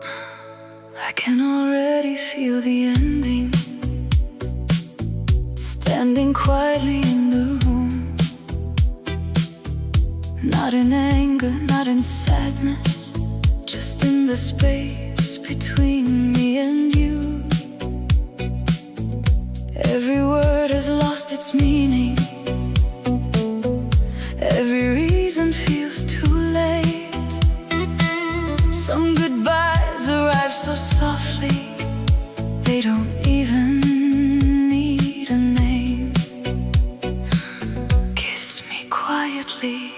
I can already feel the ending, standing quietly in the room. Not in anger, not in sadness, just in the space between me and you. Every word has lost its meaning, every reason feels too late. Some goodbyes arrive so softly, they don't even need a name. Kiss me quietly.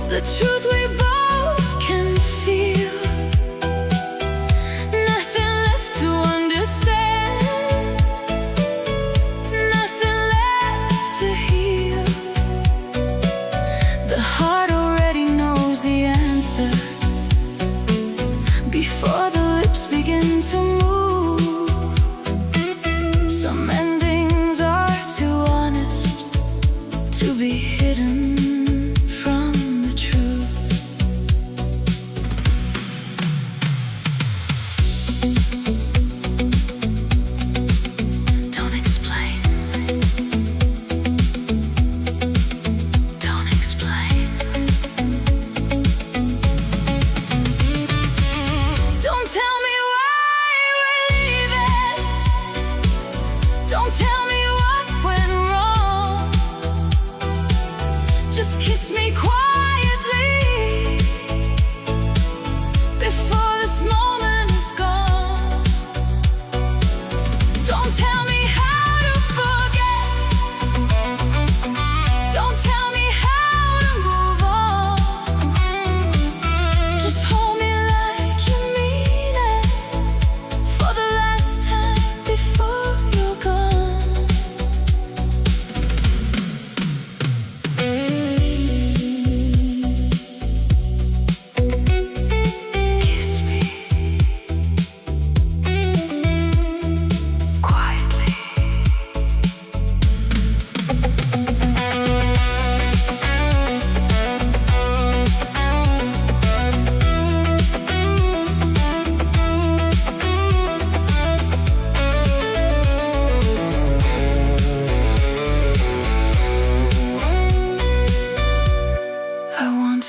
The truth we both can feel, nothing left to understand, nothing left to heal. The heart already knows the answer before the lips begin to move. Some endings are too honest to be hidden. Don't tell me what went wrong, just kiss me quietly before this moment is gone. Don't tell me how to forget, don't tell me how to move on. Just hold me like you mean it for the last time before you're gone.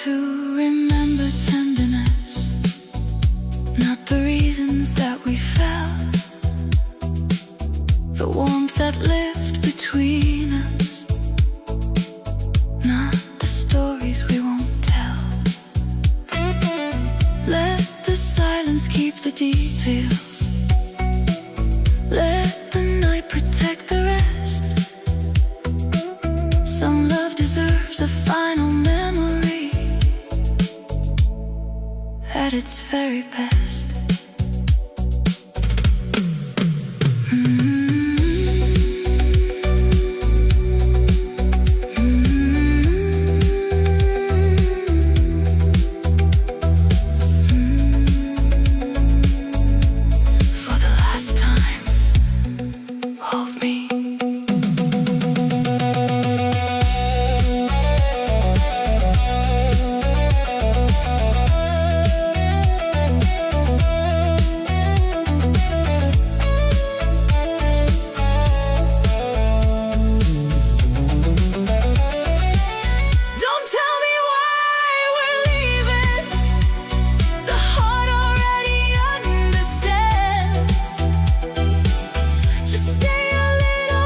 To remember tenderness, not the reasons that we felt, the warmth that lived between us, not the stories we won't tell. Let the silence keep the details, let the night protect the rest. Some love deserves a final memory at its very best. For the last time, hold me. Just stay a little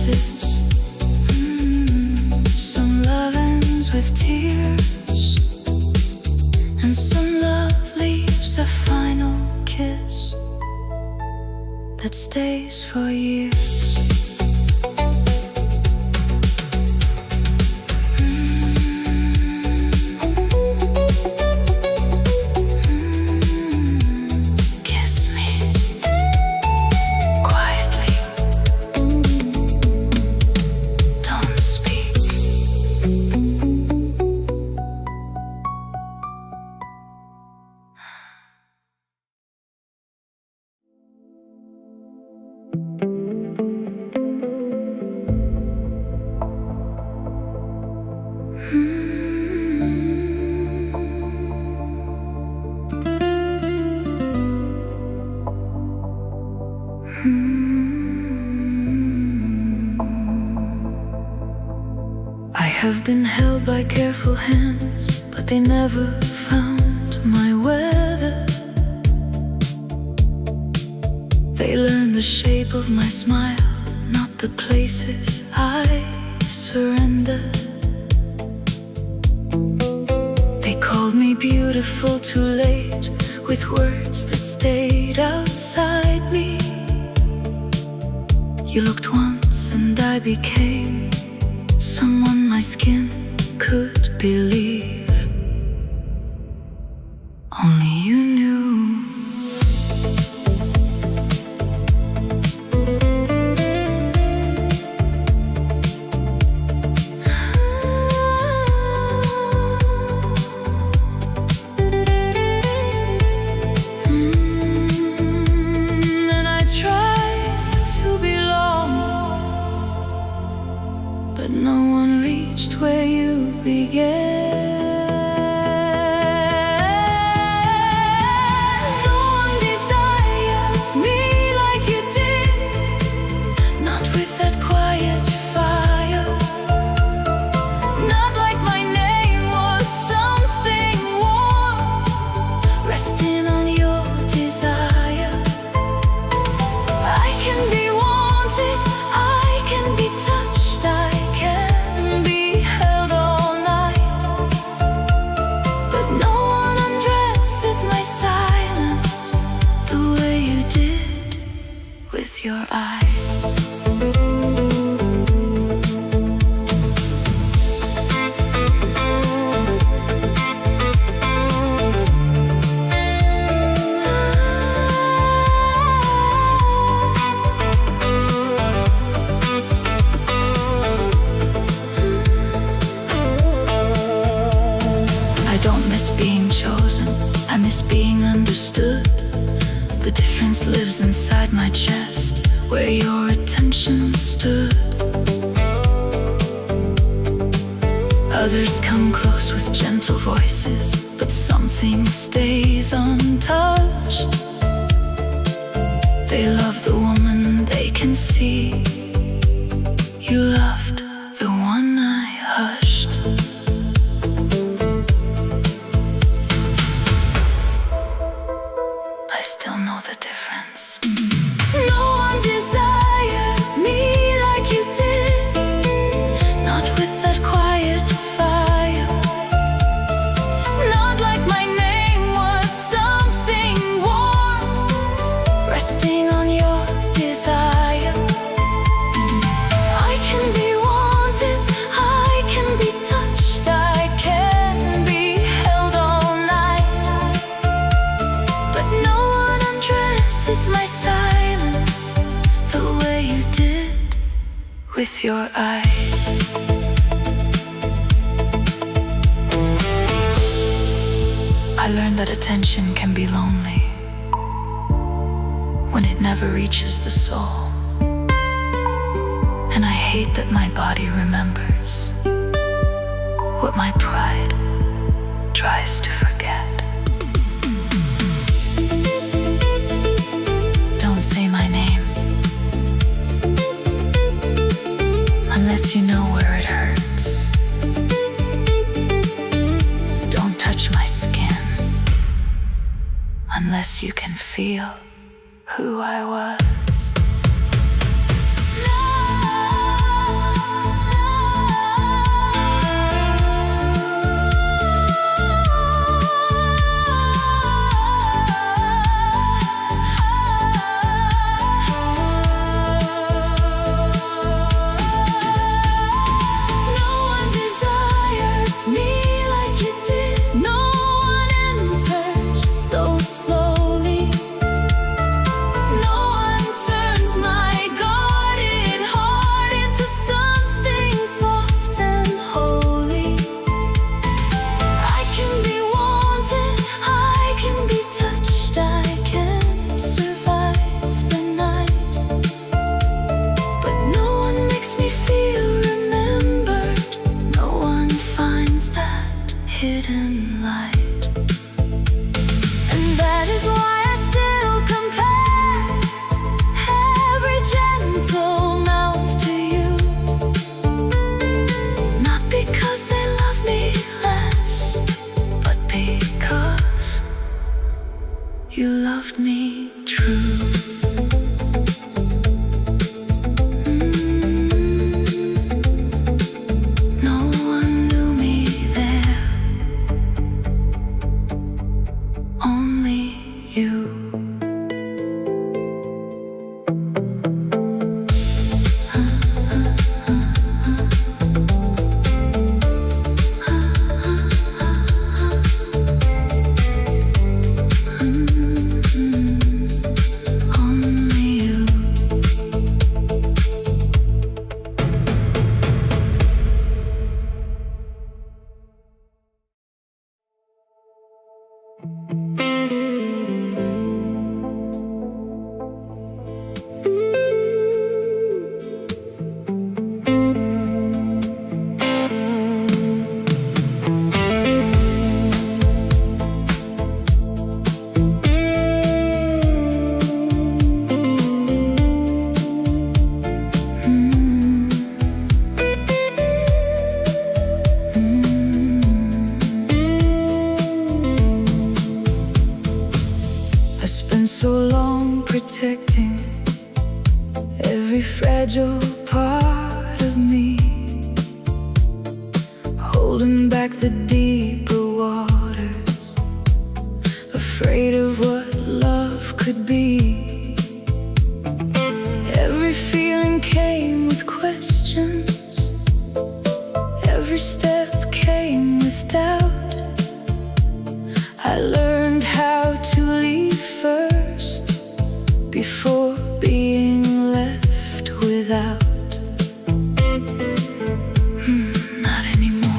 kisses. Some love ends with tears, and some love leaves a final kiss that stays for years. Kiss me quietly, don't speak. I have been held by careful hands, but they never found my weather. They learned the shape of my smile, not the places I surrender. They called me beautiful too late, with words that stayed outside me. You looked once and I became someone my skin could believe. Only you knew. And I tried to belong, but no one reached where you began. No one desires me like you did, not with that quiet fire, not like my name was something warm, resting on your desire. I can be wanted, I can be touched, I can be held all night, but no one undresses my silence the way you did with your eyes. I don't miss being chosen, I miss being understood. The difference lives inside my chest, where your attention stood. Others come close with gentle voices, but something stays untouched. They love the woman they can see. You loved the one I hushed. I still know the difference. No one desires me like you did, not with that quiet fire, not like my name was something warm, resting on your desire. I can be wanted, I can be touched, I can be held all night, but no one undresses my silence the way you did with your eyes. I learned that attention can be lonely when it never reaches the soul. And I hate that my body remembers what my pride tries to forget. Don't say my name unless you know where it hurts. Don't touch my skin unless you can feel who I was. No. the deeper waters, afraid of what love could be. Every feeling came with questions, every step came with doubt. I learned how to leave first before being left without. Not anymore.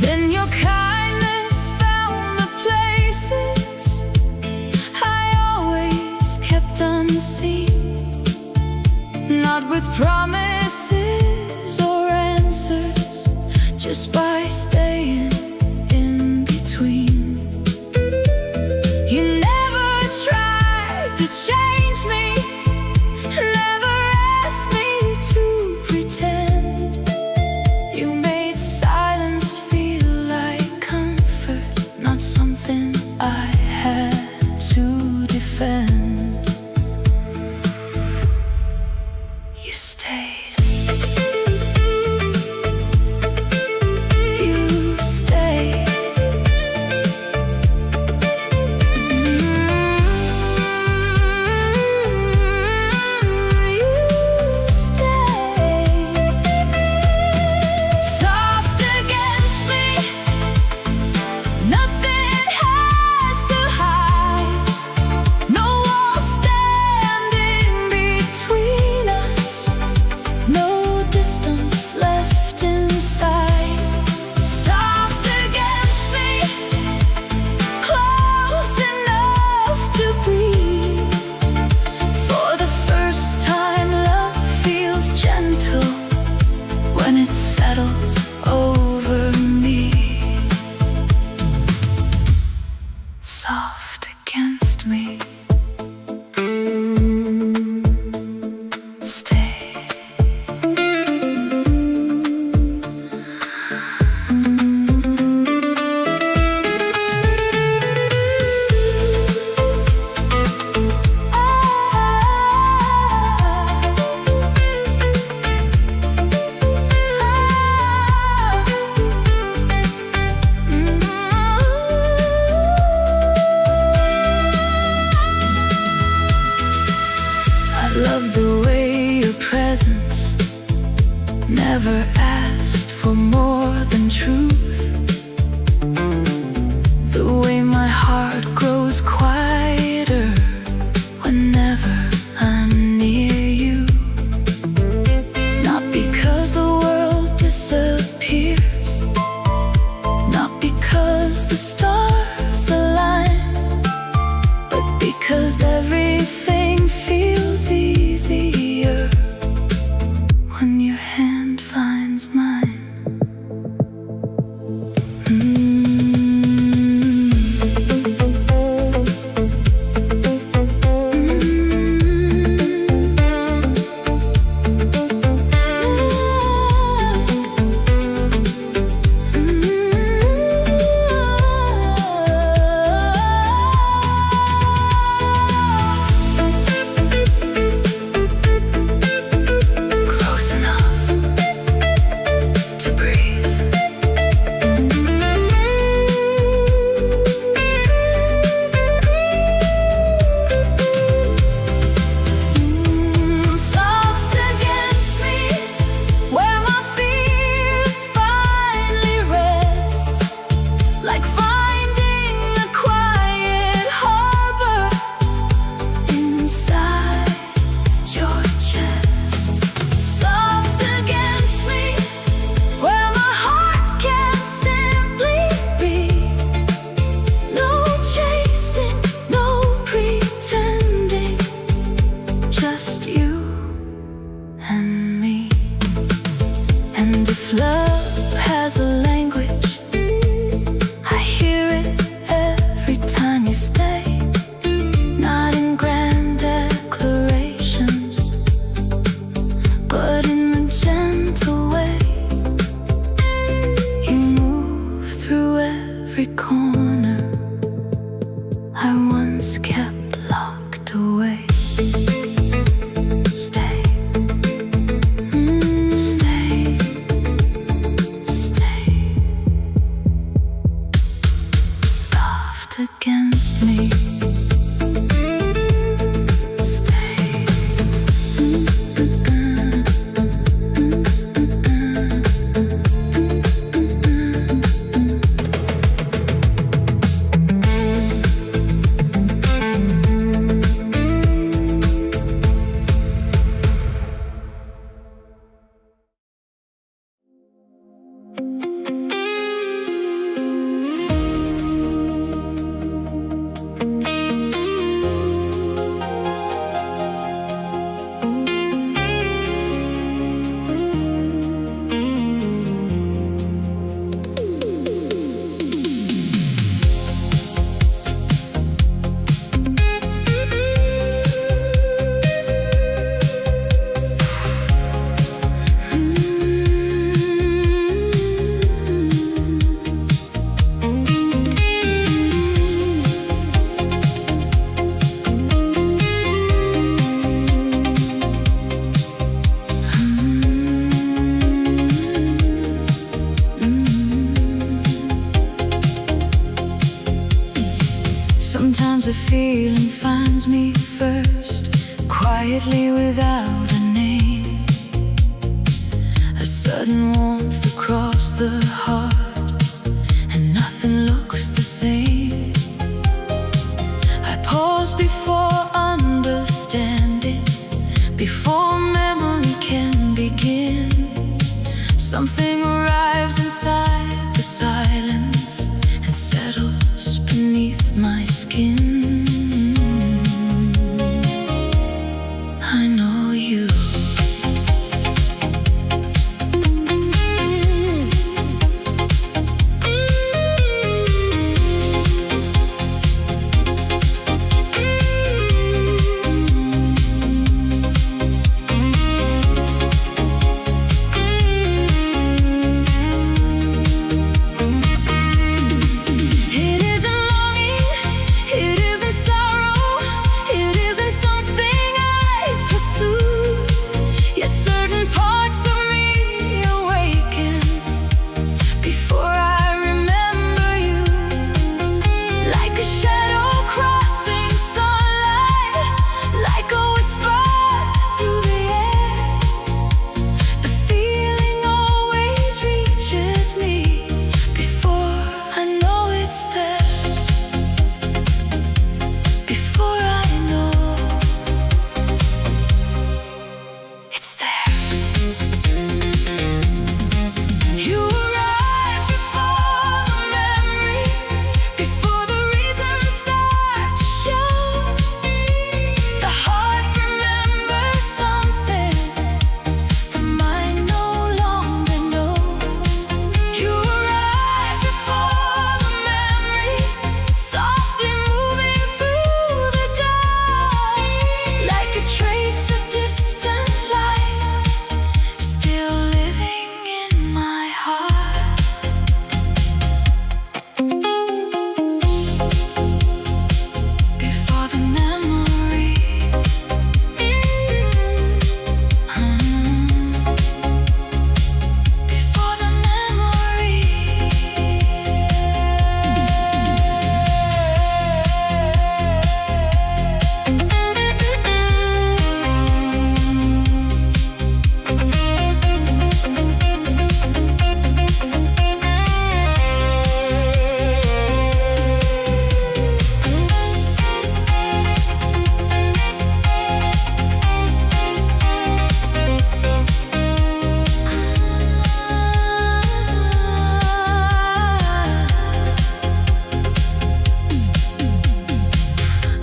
Then your kindness found the places I always kept unseen, not with promises or answers, just by staying in between. You never tried to change me, never asked me to pretend. You made silence feel like comfort, not something I had to defend. You stayed. You stayed. You stayed. Soft against me, nothing has to hide. No wall standing between us, no distance left inside. Soft against me, close enough to breathe. For the first time, love feels gentle when it settles over me. Soft against me. Stay. I love the way your presence never asked for more than truth. The way my heart grows quieter whenever I'm near you. Not because the world disappears, not because the stars align, but because everything feels easier when your hand finds mine. once kept locked away. Stay, stay, stay, soft against me. Sometimes a feeling finds me first, quietly without a name. A sudden warmth across the heart, and nothing looks the same. I pause before understanding, before memory can begin. Something arrives inside the silence and settles beneath my skin. I know you.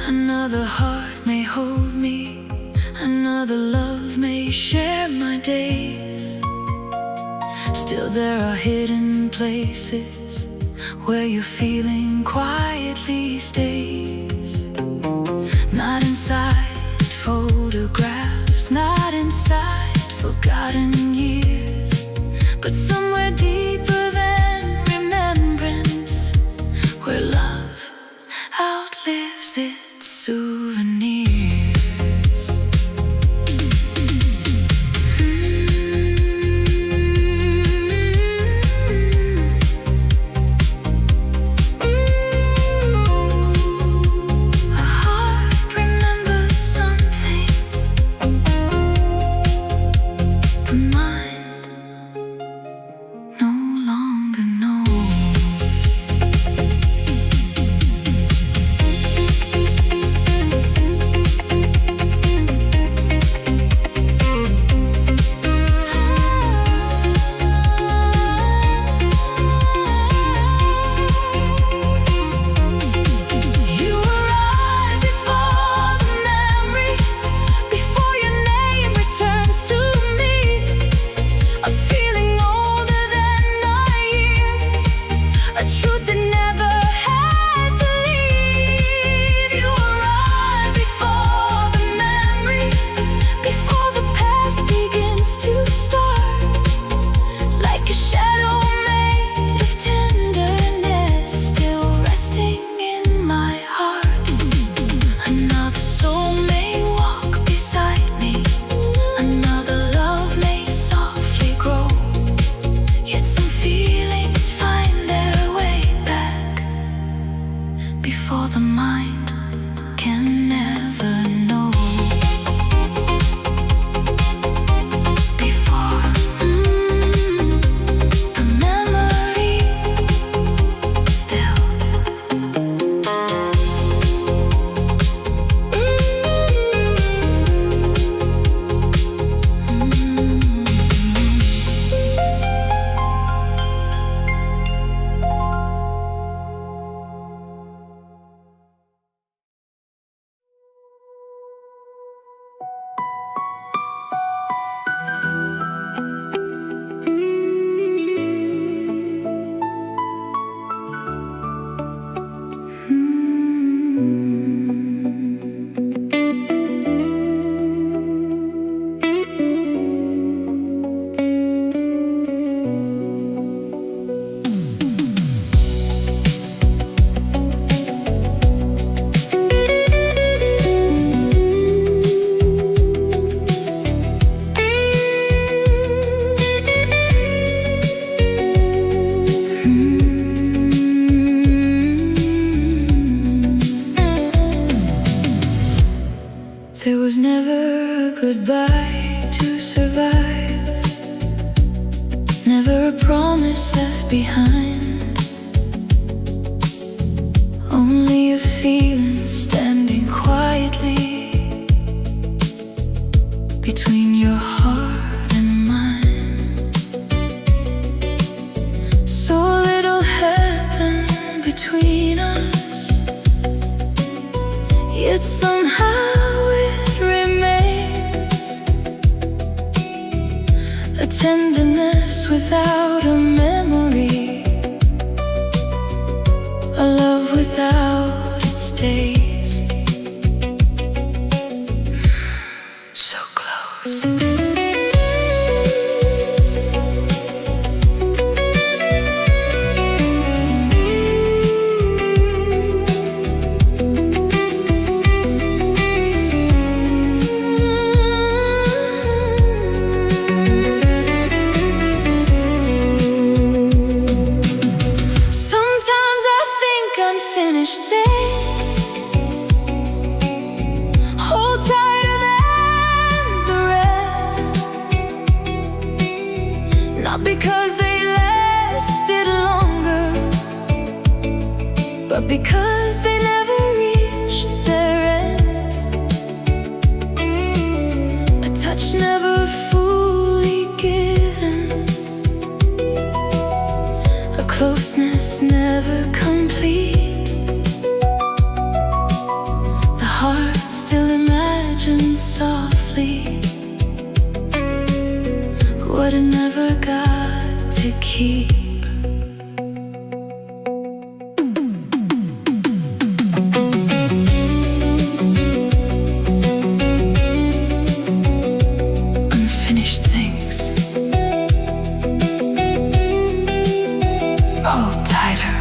Another heart may hold me, another love may share my days. Still there are hidden places where your feeling quietly stays. Not inside photographs, not inside forgotten years, but somewhere deeper than remembrance, where love outlives it. souvenirs. Before the mind can never know. Before the memory still. There was never a goodbye to survive, never a promise left behind, only a feeling standing quietly between your heart and mine. So little happened between us, yet somehow a tenderness without a memory, a love without its days. So close. Unfinished things hold tighter than the rest, not because they lasted longer, but because they never reached their end. A touch never fully given, a closeness never complete. Heart still imagines softly what it never got to keep. Unfinished things hold tighter.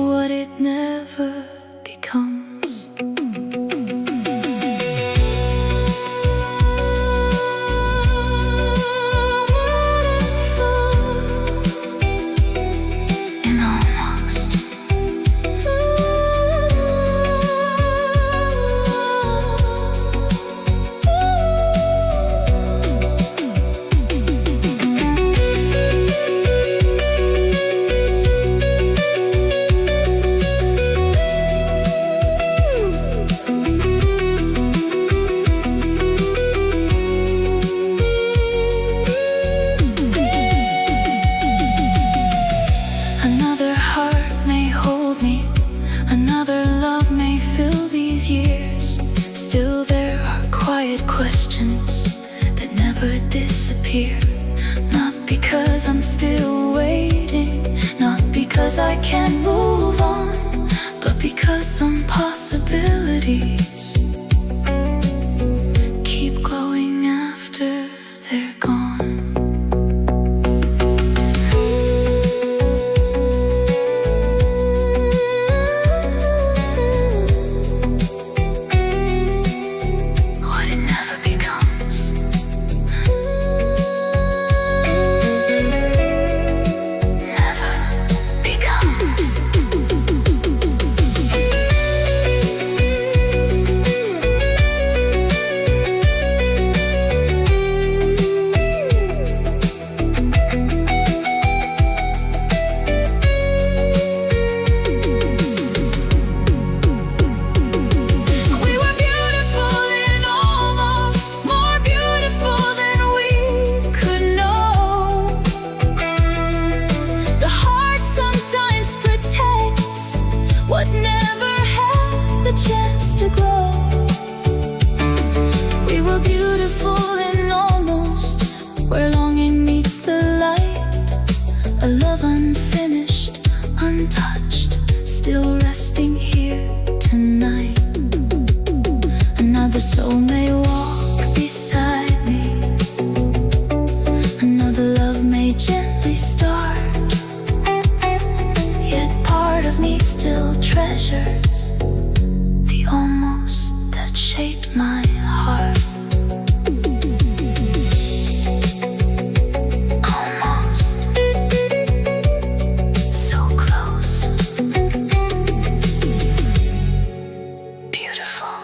what it never becomes. And almost. Another heart may hold me, another love may fill these years. Still there are quiet questions that never disappear. Not because I'm still waiting, not because I can't move on, but because some possibilities keep glowing after they're gone. What never had the chance to grow. We were beautiful in almost, where longing meets the light. A love unfinished, untouched, still resting here tonight. Another soul may walk beside me, another love may gently start. Yet part of me still treasures the almost that shaped my heart. Almost so close, beautiful.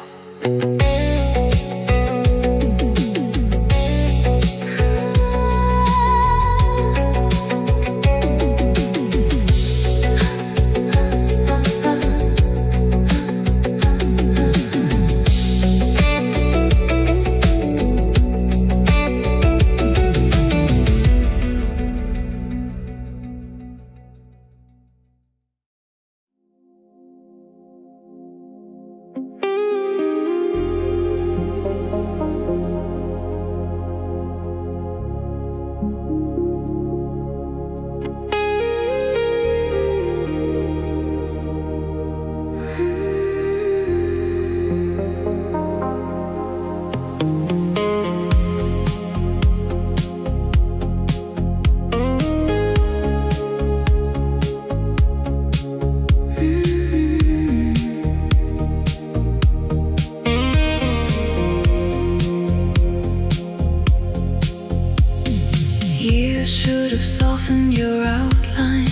Should have softened your outline.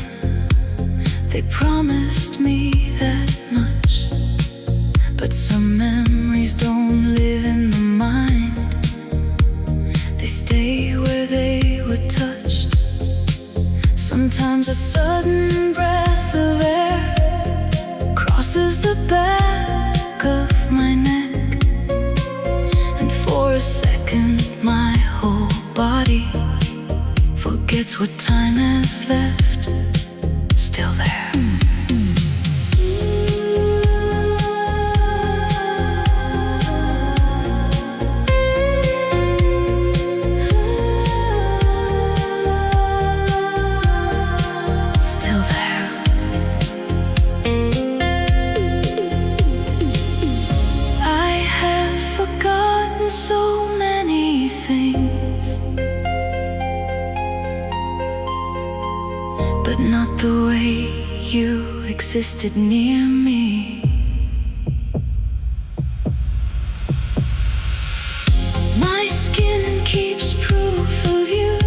They promised me that much, but some memories don't live in the mind. They stay where they were touched. Sometimes a sudden breath of air crosses the back of my neck, and for a second my whole body forgets what time has left, still there. Still there. I have forgotten so many things, but existed near me. My skin keeps proof of you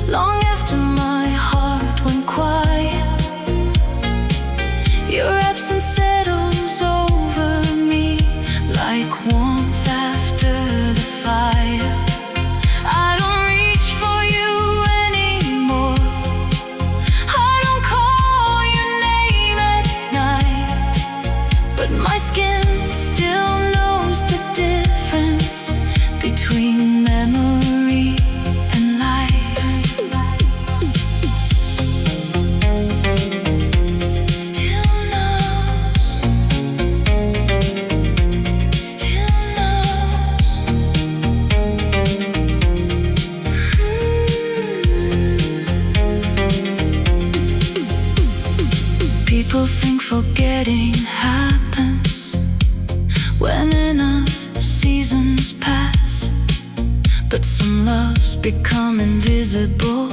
long after my heart went quiet. Your absence settles over me like warmth after the fire. I don't reach for you anymore. I don't call your name at night, but my skin still knows the difference between memory and life. Still knows, still knows. People think forgetting happens when enough seasons pass, but some loves become invisible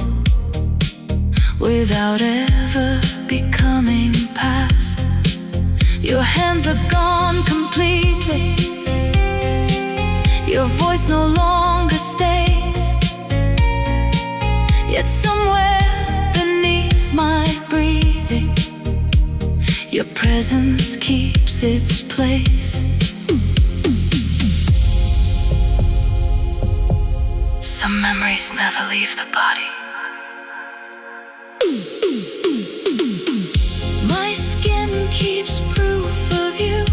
without ever becoming past. Your hands are gone completely. Your voice no longer stays. Yet somewhere beneath my breathing, your presence keeps its place. Some memories never leave the body. My skin keeps proof of you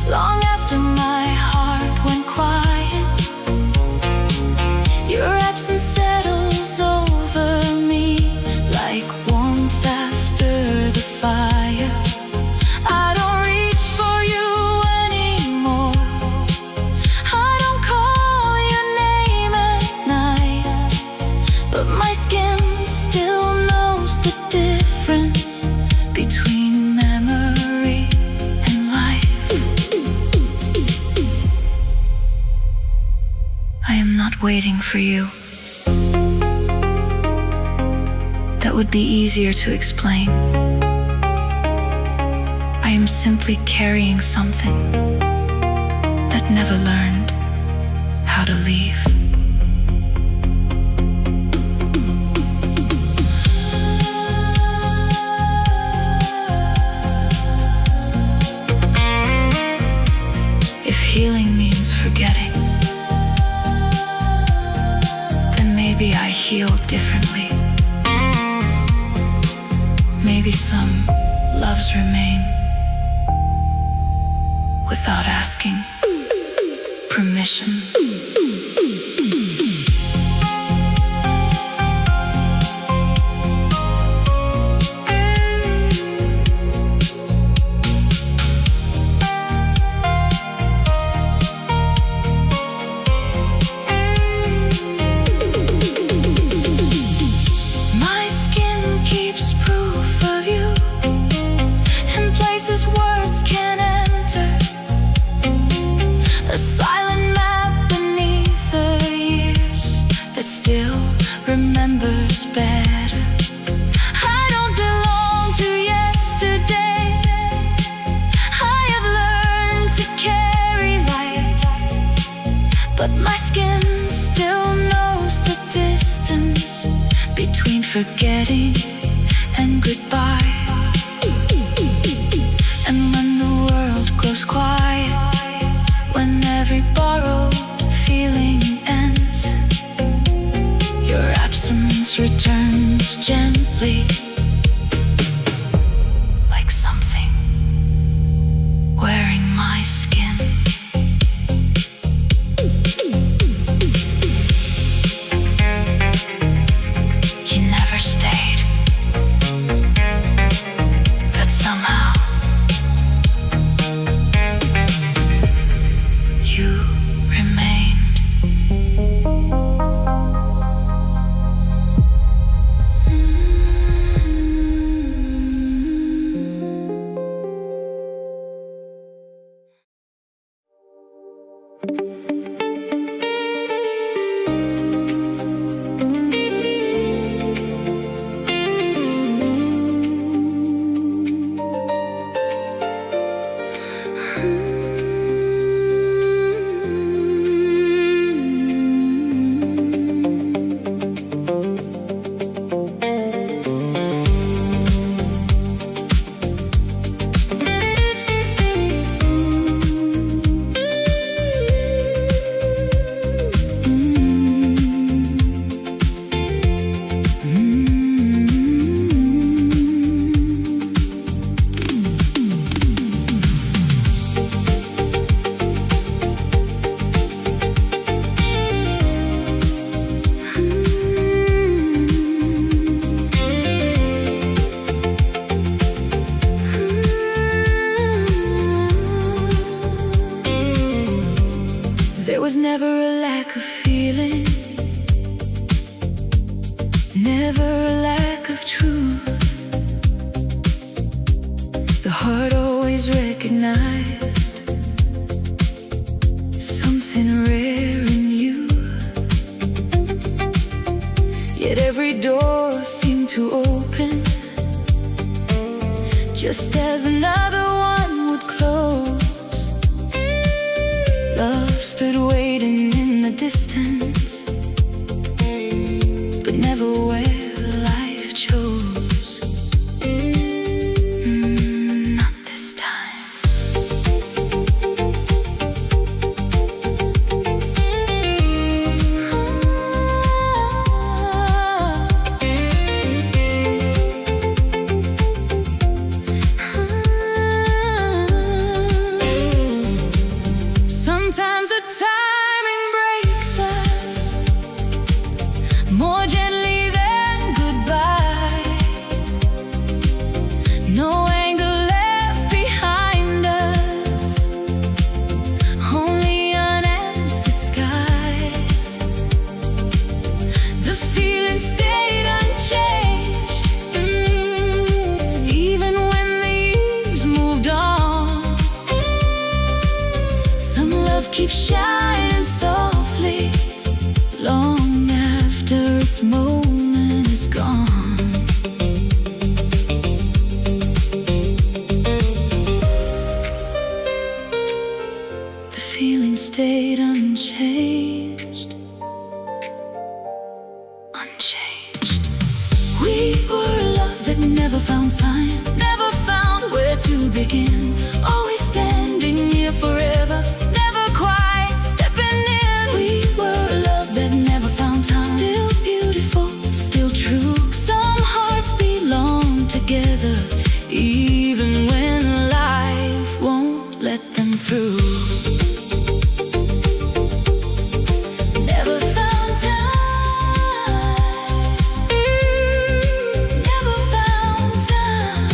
long after my heart went quiet. Your absence settles over me like warmth after the fire. I don't reach for you anymore. I don't call your name at night, but my skin still knows the difference between memory and life. I am not waiting for you. That would be easier to explain. I am simply carrying something that never learned how to leave. If healing means forgetting, then maybe I heal differently. Maybe some loves remain without asking permission. My skin keeps proof of you in places words can't enter. A silent map beneath the years that still remembers better. I don't belong to yesterday. I have learned to carry light, but my skin still knows the distance between forgetting and goodbye. And when the world grows quiet, when every borrowed feeling ends, your absence returns gently, like something wearing my skin. You never stayed, but somehow you remained. was never a lack of feeling, never a lack of truth. The heart always recognized something rare in you. Yet every door seemed to open just as another one would close. Love stood waiting in the distance, but never where life chose. Not this time. Sometimes the timing breaks us more gently than goodbye. No anger left behind us, only unanswered skies. The feeling stayed unchanged, even when the years moved on. Some love keeps shining softly long after its moment is gone. The feeling stayed unchanged, unchanged. We were a love that never found time, never found where to begin. Always standing here forever, never quite stepping in. We were a love that never found time, still beautiful, still true. Some hearts belong together, even when life won't let them through. Never found time, never found time.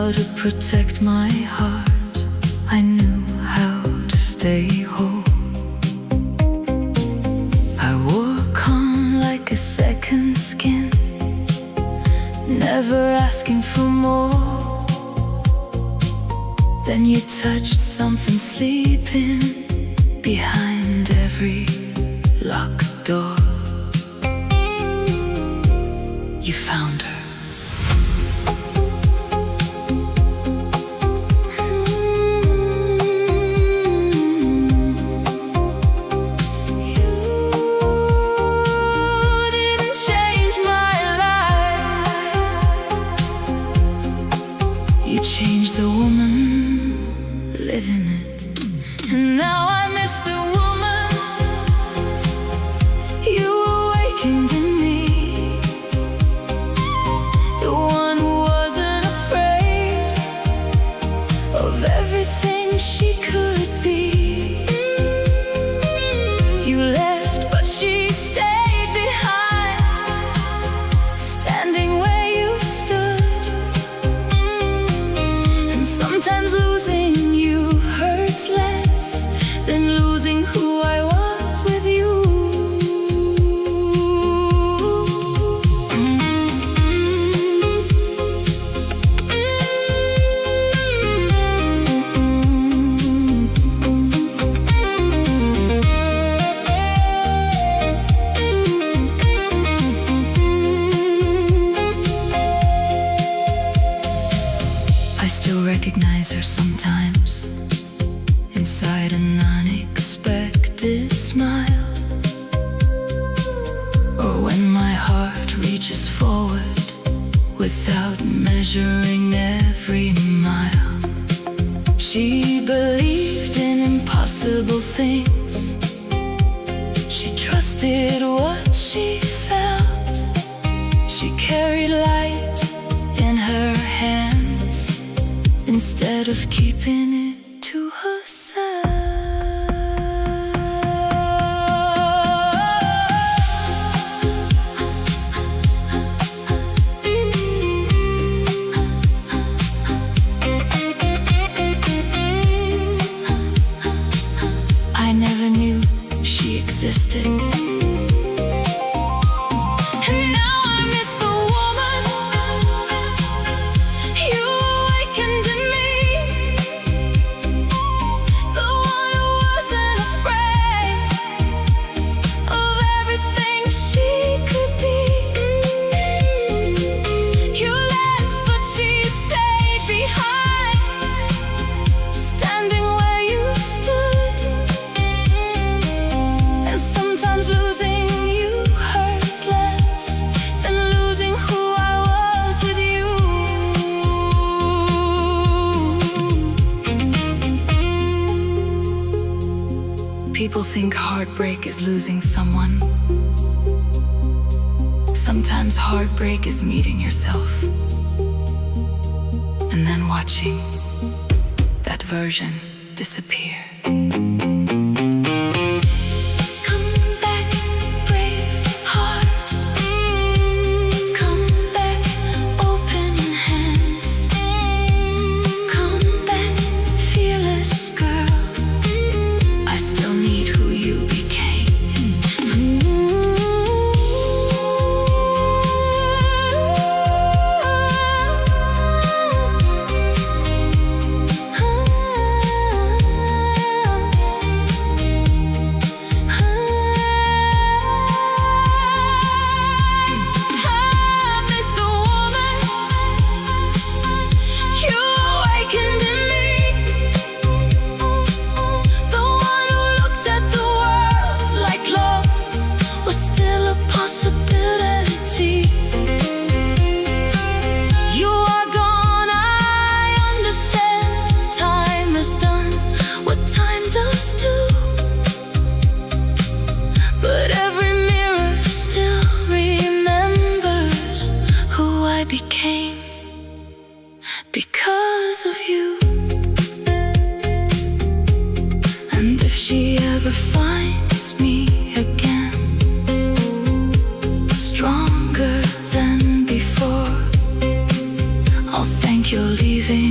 how to protect my heart. I knew how to stay whole. I wore calm like a second skin, never asking for more. Then you touched something sleeping behind every locked door. You found her. You changed the woman living it, and now I miss the woman you awakened in me. The one who wasn't afraid of everything she could be. You left, but she stayed behind, standing where you stood. Sometimes losing you hurts less than losing who I was with you. I still recognize her sometimes, inside an unexpected smile, or when my heart reaches forward without measuring every mile. She believed in impossible things. She trusted what she felt. She carried light in her hands instead of keeping it to herself. I never knew she existed. People think heartbreak is losing someone. Sometimes heartbreak is meeting yourself and then watching that version disappear. Became because of you. And if she ever finds me again, stronger than before, I'll thank your leaving.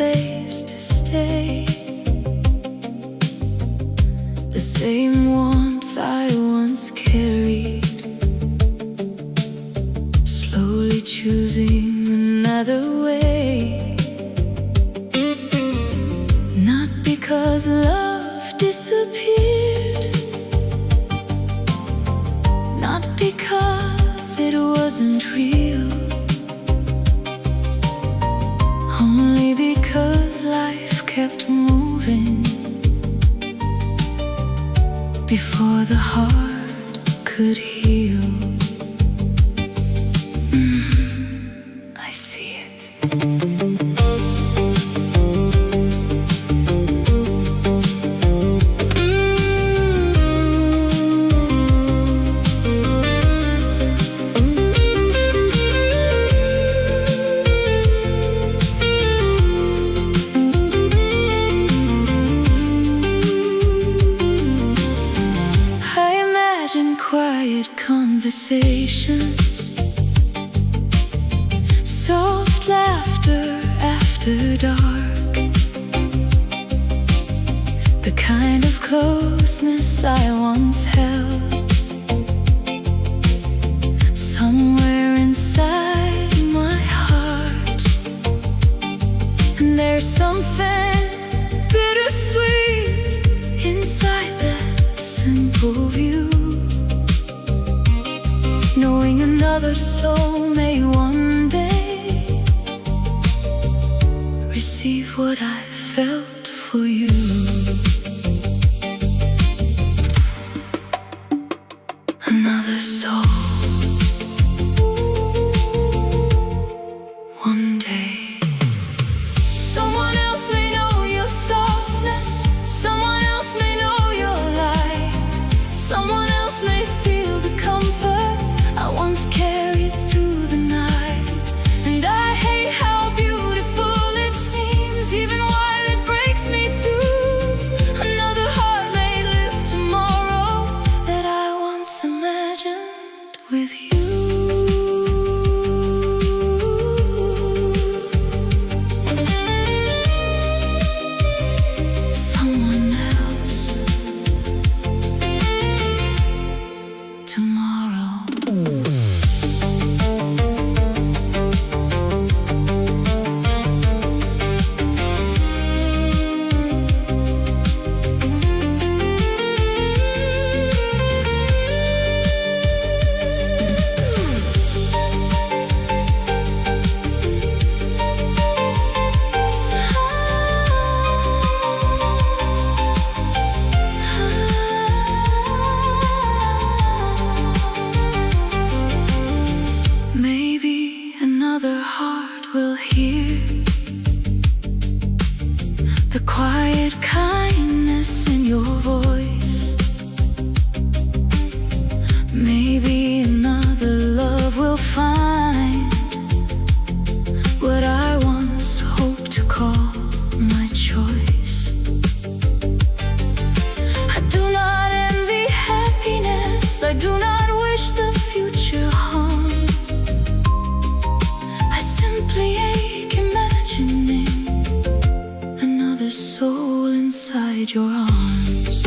place to stay. The same warmth I once carried, slowly choosing another way. Not because love disappeared, not because it wasn't real, only because life kept moving before the heart could heal. I see it. Quiet conversations, soft laughter after dark, the kind of closeness I once held somewhere inside my heart. And there's something bittersweet inside that simple view, knowing another soul may one day receive what I felt for you. Another soul, one day. Someone else may know your softness, someone else may know your light, someone else may feel the comfort I once carried through the night. And I hate how beautiful it seems, even while it breaks me through. Another heart may live tomorrow that I once imagined with you. Someone else tomorrow. Maybe another heart will hear the quiet kindness in your voice. Maybe another love will find what I once hoped to call my choice. I do not envy happiness, I do not wish the future harm. Ache imagining another soul inside your arms.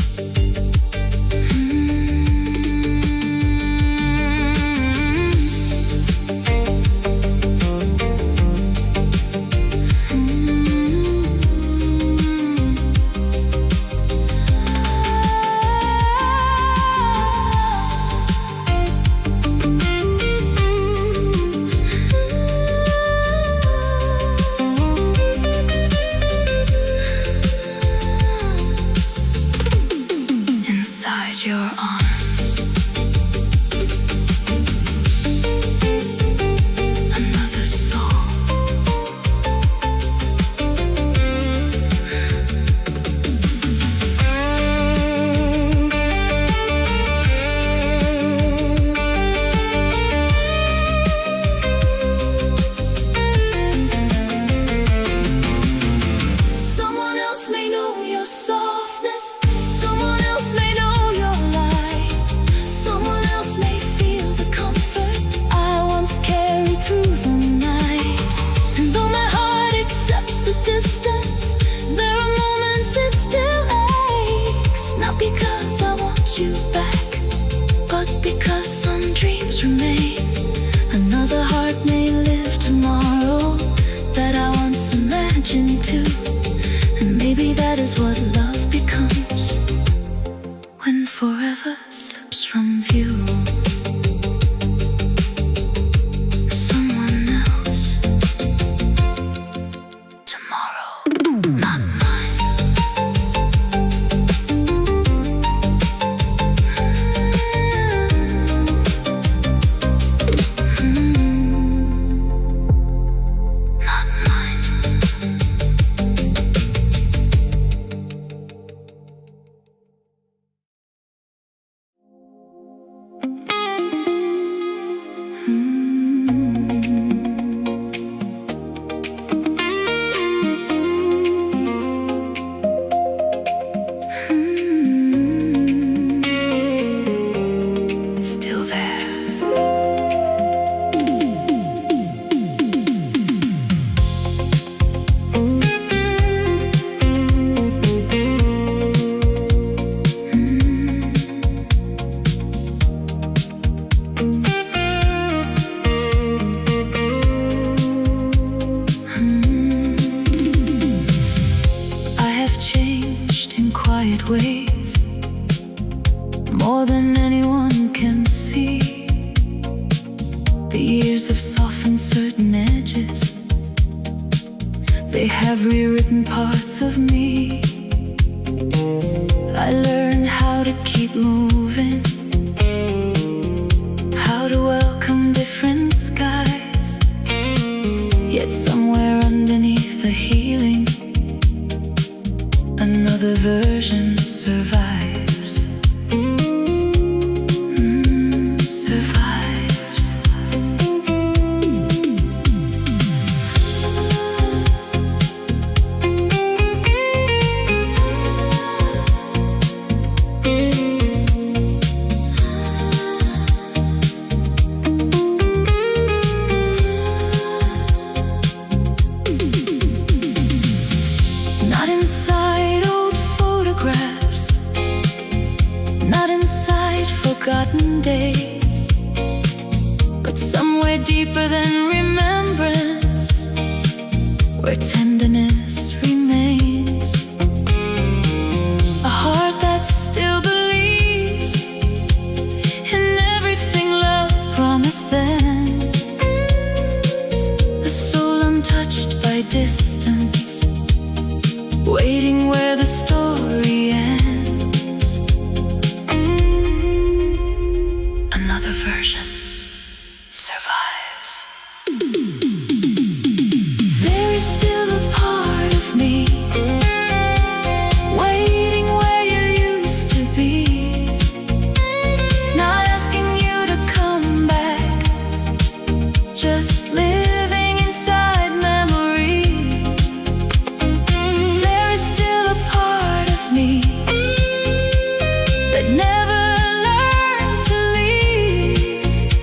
soften certain edges. They have rewritten parts of me. I learn how to keep moving, how to welcome different skies. Yet somewhere underneath the healing, another version survives. Survives. Not inside old photographs, not inside forgotten days, but somewhere deeper than remembrance, where tenderness remains. A heart that still believes in everything love promised then. A soul untouched by distance, waiting where the story ends. Another version survives. There is still a part of me, waiting where you used to be, not asking you to come back, just living inside memory. There is still a part of me that never learned to leave,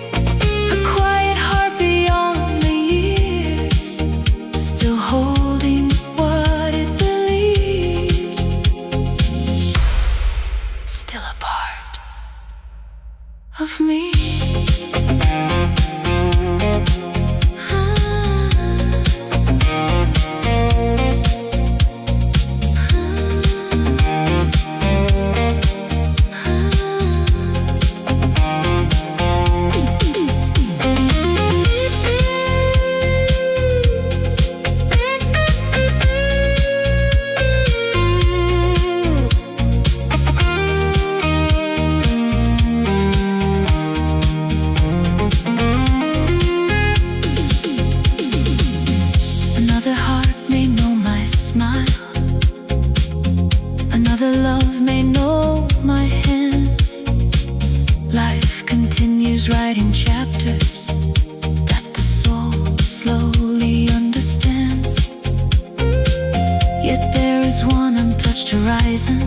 a quiet heart beyond the years, still holding what it believed, still a part of me. Another heart may know my smile, another love may know my hands. Life continues writing chapters that the soul slowly understands. Yet there is one untouched horizon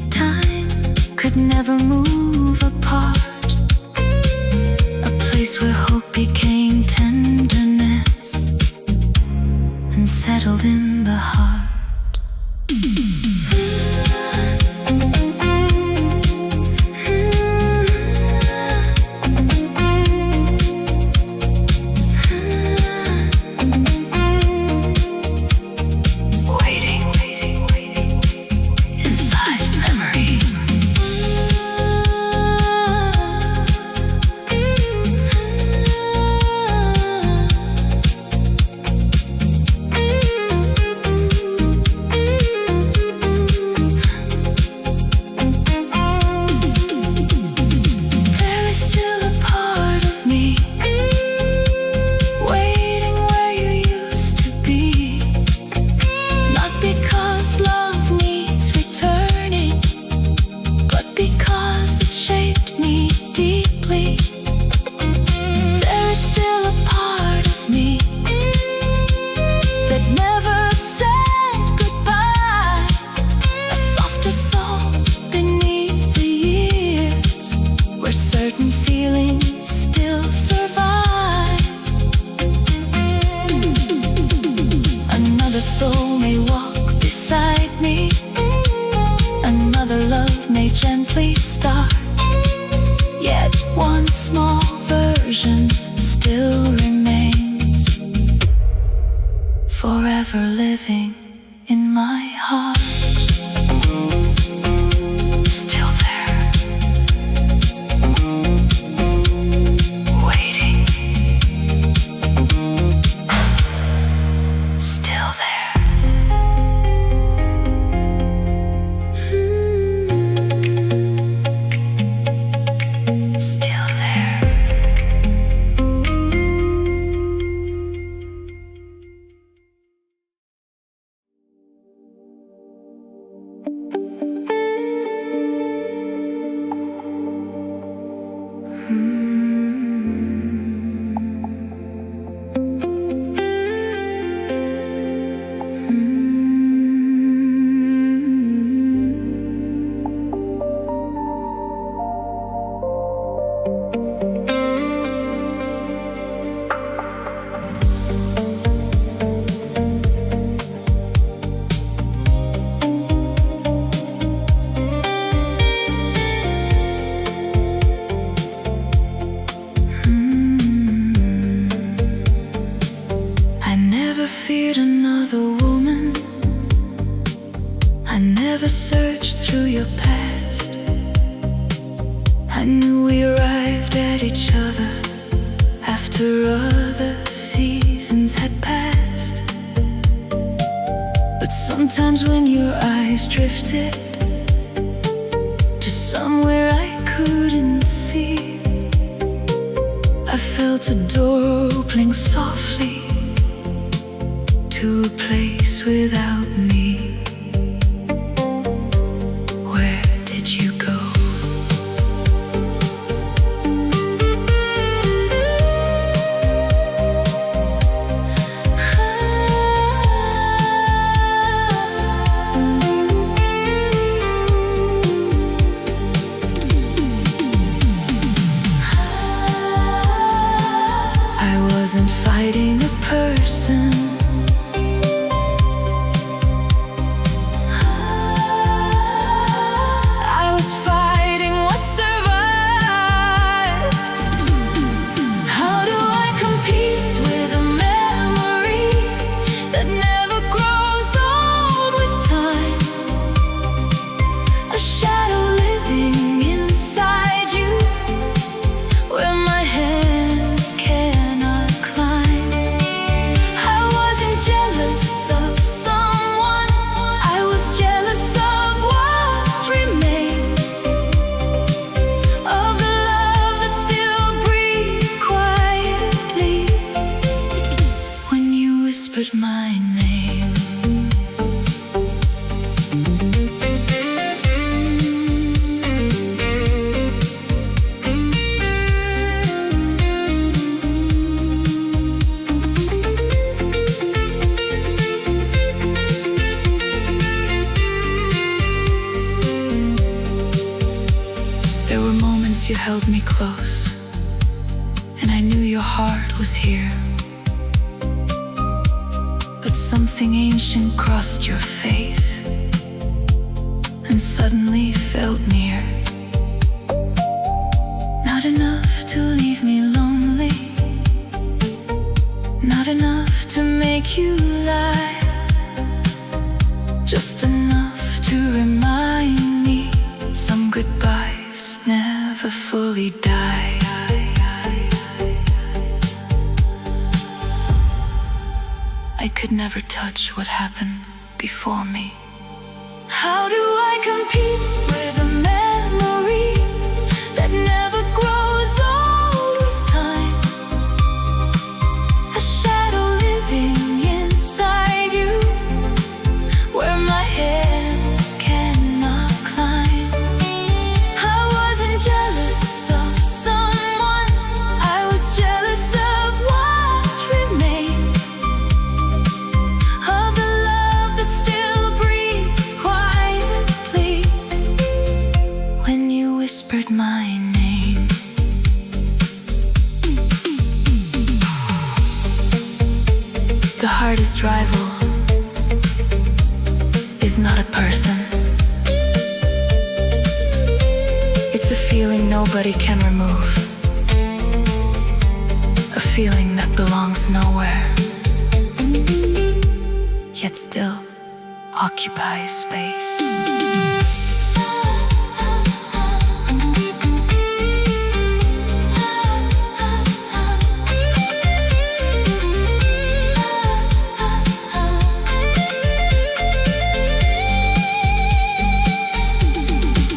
time could never move apart, a place where hope became tenderness and settled in the heart. Waiting inside memory. soul may walk beside me. Another love may gently start. Yet one small version still remains, forever living in my heart. Still there, waiting. feared another woman. I never searched through your past. I knew we arrived at each other after other seasons had passed. But sometimes when your eyes drifted to somewhere I couldn't see, I felt a door opening softly to a place without me. Where did you go? I wasn't fighting a person. I was fighting what survived. How do I compete with a memory that never grows old with time? A shadow living inside you, where my hands cannot climb. I wasn't jealous of someone, I was jealous of what remained, of the love that still breathed quietly when you whispered my name. There were moments you held me close, and I knew your heart was here. But something ancient crossed your face and suddenly felt near. Not enough to leave me lonely, not enough to make you lie, just enough to remind me some goodbyes never fully die. I could never touch what happened before me. How do I compete with a memory that never grows old with time? A shadow living inside you, where my hands cannot climb. I wasn't jealous of someone, I was jealous of what remained, of the love that still breathed quietly when you whispered my name. The hardest rival is not a person. It's a feeling nobody can remove, a feeling that belongs nowhere, yet still occupies space.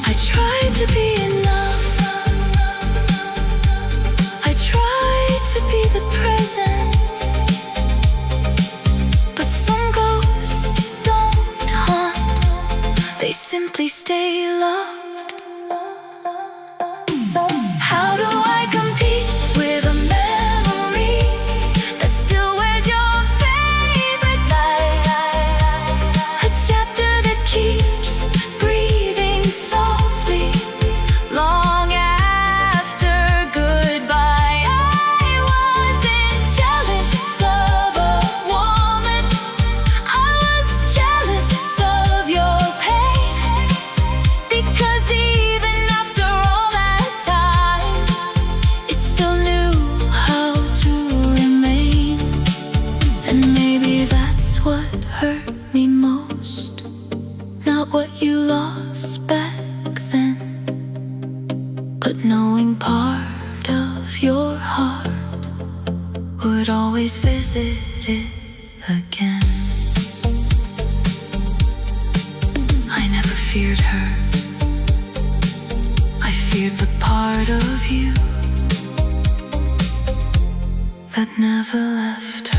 I tried to be enough, I tried to be the present, but some ghosts don't haunt, they simply stay loved. How do I compete with a memory that still wears your favorite light? A chapter that keeps breathing softly long after goodbye. I wasn't jealous of a woman, I was jealous of your pain, because what you lost back then, but knowing part of your heart would always visit it again. I never feared her, I feared the part of you that never left her.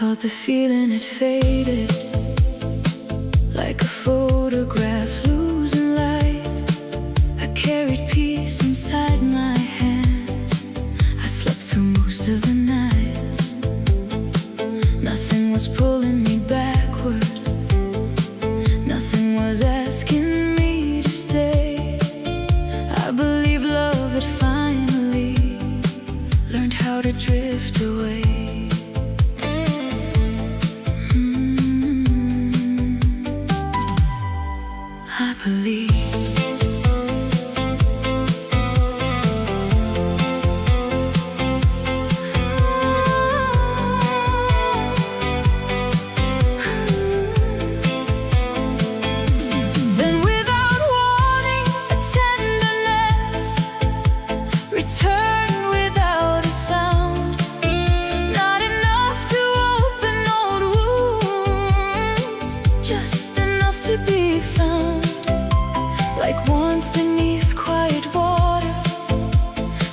Thought the feeling had faded, like a photograph losing light. I carried peace inside my hands. I slept through most of the nights. Nothing was pulling me backward, nothing was asking me to stay. I believe love had finally learned how to drift away. I believed. Then without warning, a tenderness returned without a sound. Not enough to open old wounds, just enough to be found. Like warmth beneath quiet water,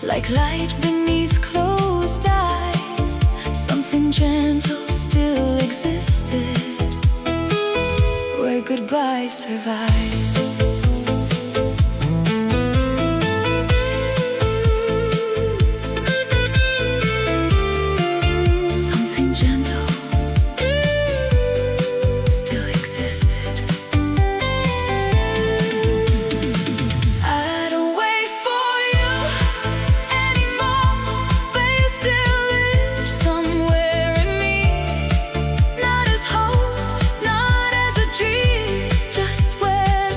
like light beneath closed eyes. Something gentle still existed, where goodbye survives. Something gentle still existed. Somewhere in me, not as hope, not as a dream, just where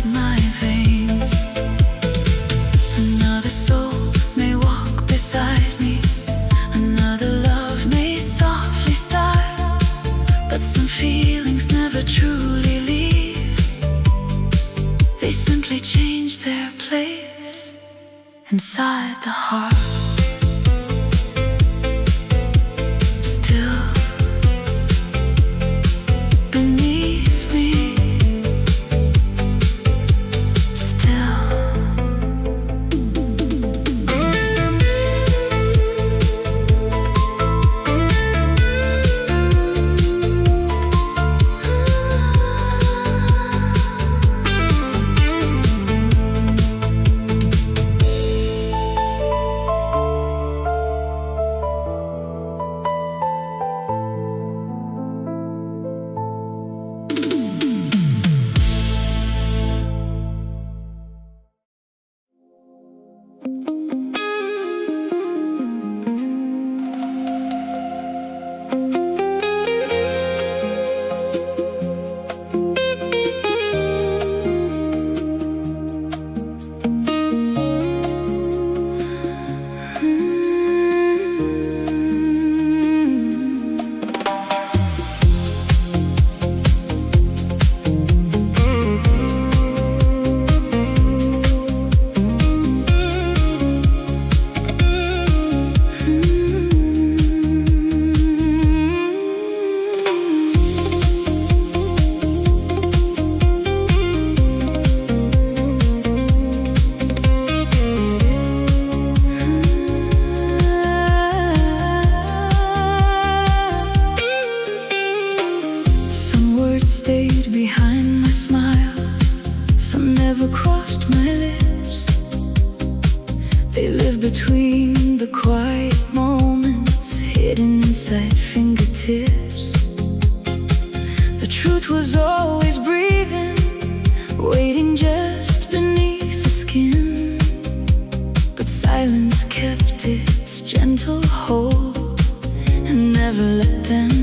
inside my veins. Another soul may walk beside me, another love may softly start, but some feelings never truly leave. They simply change their place inside the heart. Stayed behind my smile, some never crossed my lips. They live between the quiet moments, hidden inside fingertips. The truth was always breathing, waiting just beneath the skin. But silence kept its gentle hold and never let them in.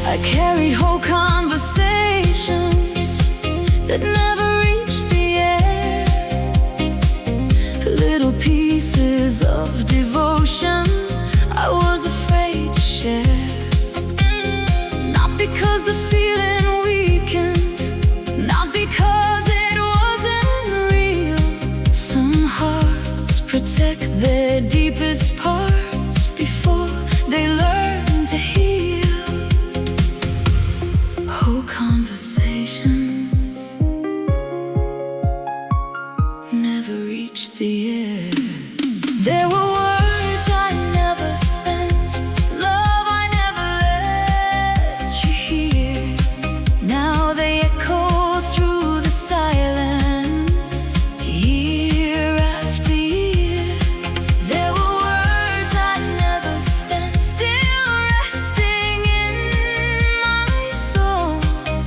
I carried whole conversations that never reached the air, little pieces of devotion I was afraid to share. Not because the feeling weakened, not because it wasn't real. Some hearts protect their deepest parts before they learn to heal. Whole conversations never reached the air. There were words I never spent, love I never let you hear. Now they echo through the silence, year after year. There were words I never spent, still resting in my soul.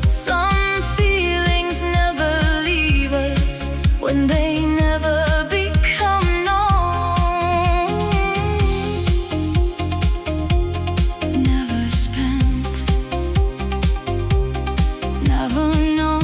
Some feelings never leave us when they never become known. Never spent, never known.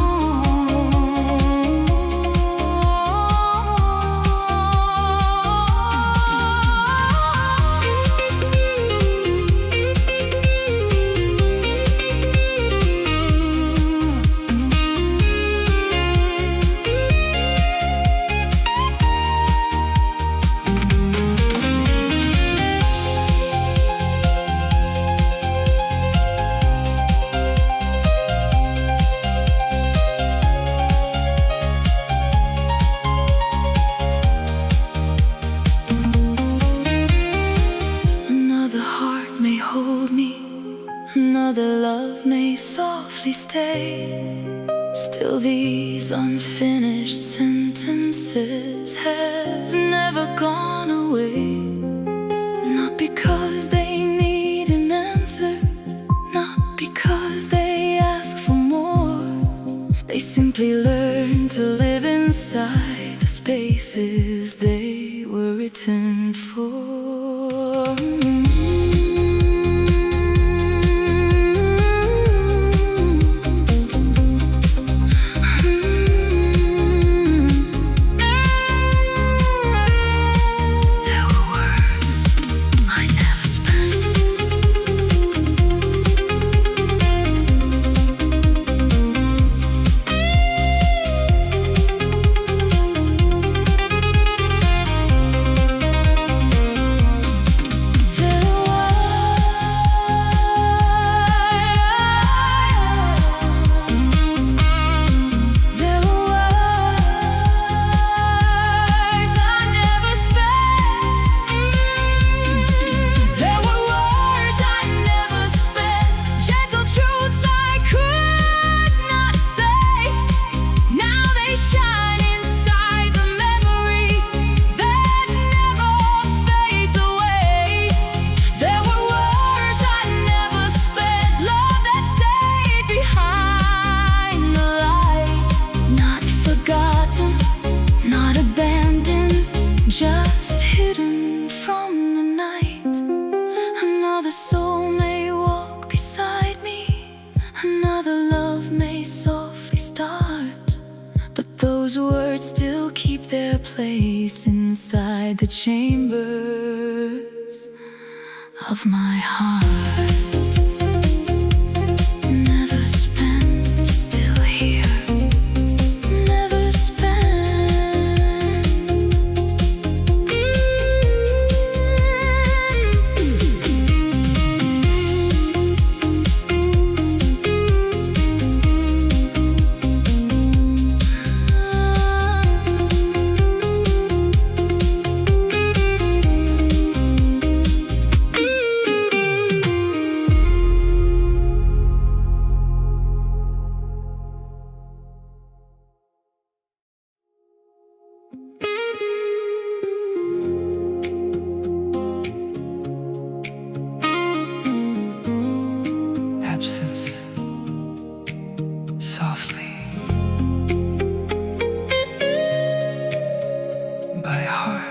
Another heart may hold me, another love may softly stay. Still these unfinished sentences have never gone away. simply learned to live inside the spaces they were written for. Just hidden from the night. Another soul may walk beside me, another love may softly start, but those words still keep their place inside the chambers of my heart. Never spent, still here. Absence, softly, by heart.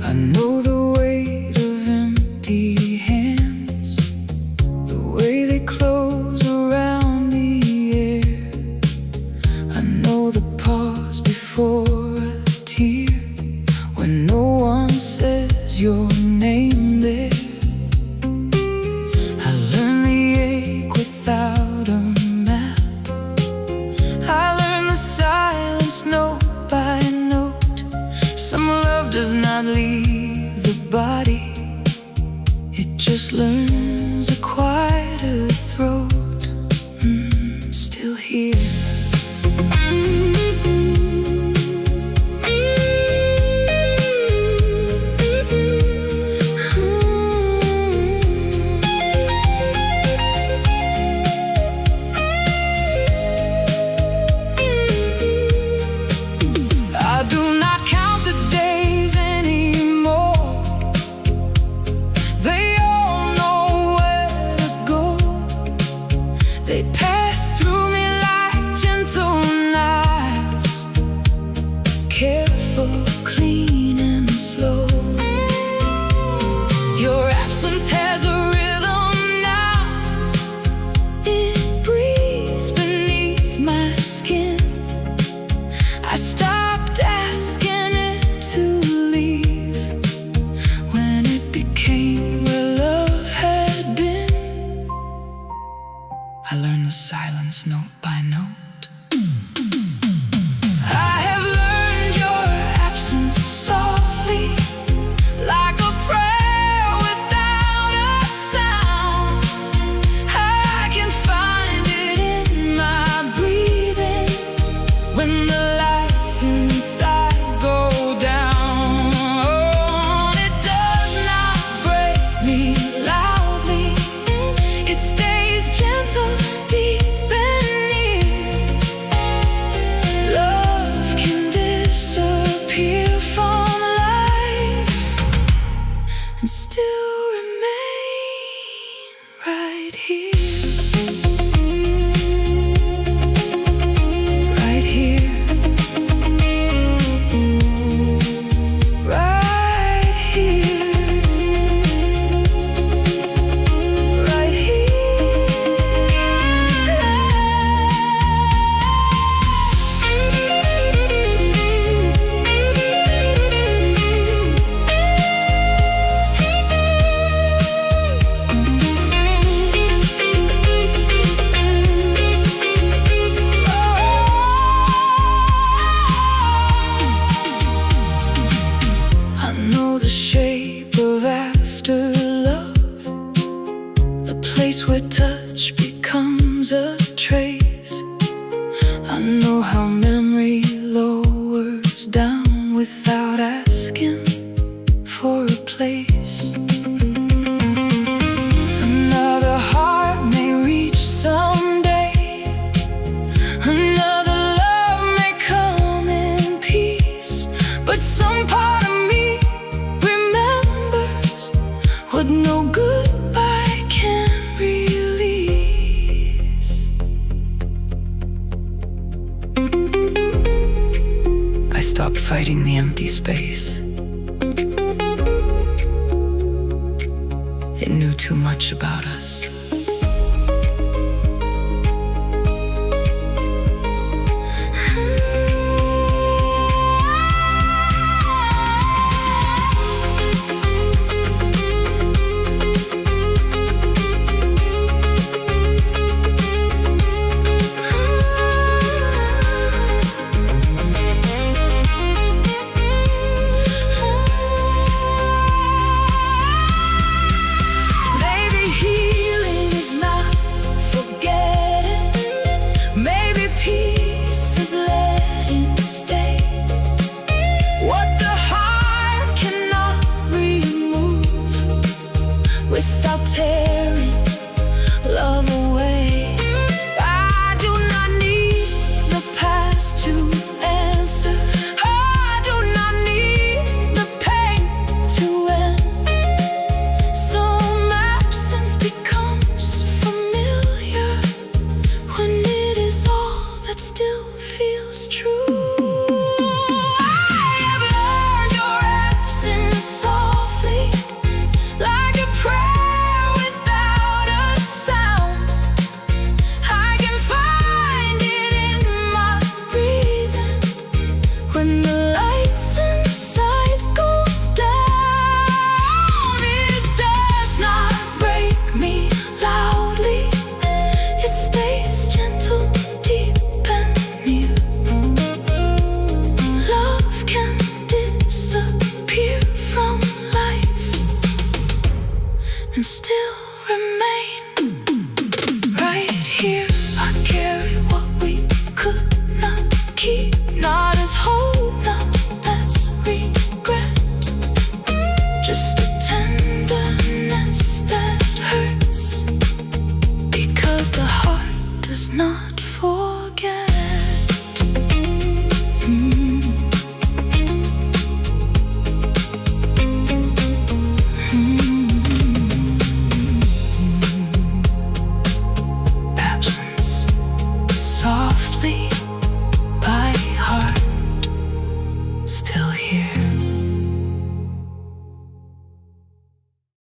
I know the weight of empty hands, the way they close around the air. I know the pause before a tear, when no one says your name there. I learned the ache without a map. I learned the silence note by note. Some love does not leave the body, it just learns a quieter throat. Still here. I do not count the days anymore. They all know where to go. They pass through me like gentle night. know how memory lowers down without asking for a place. Another heart may reach someday, another love may come in peace, but some part of me remembers what no goodbye can release. I stopped fighting the empty space. It knew too much about us. Peace is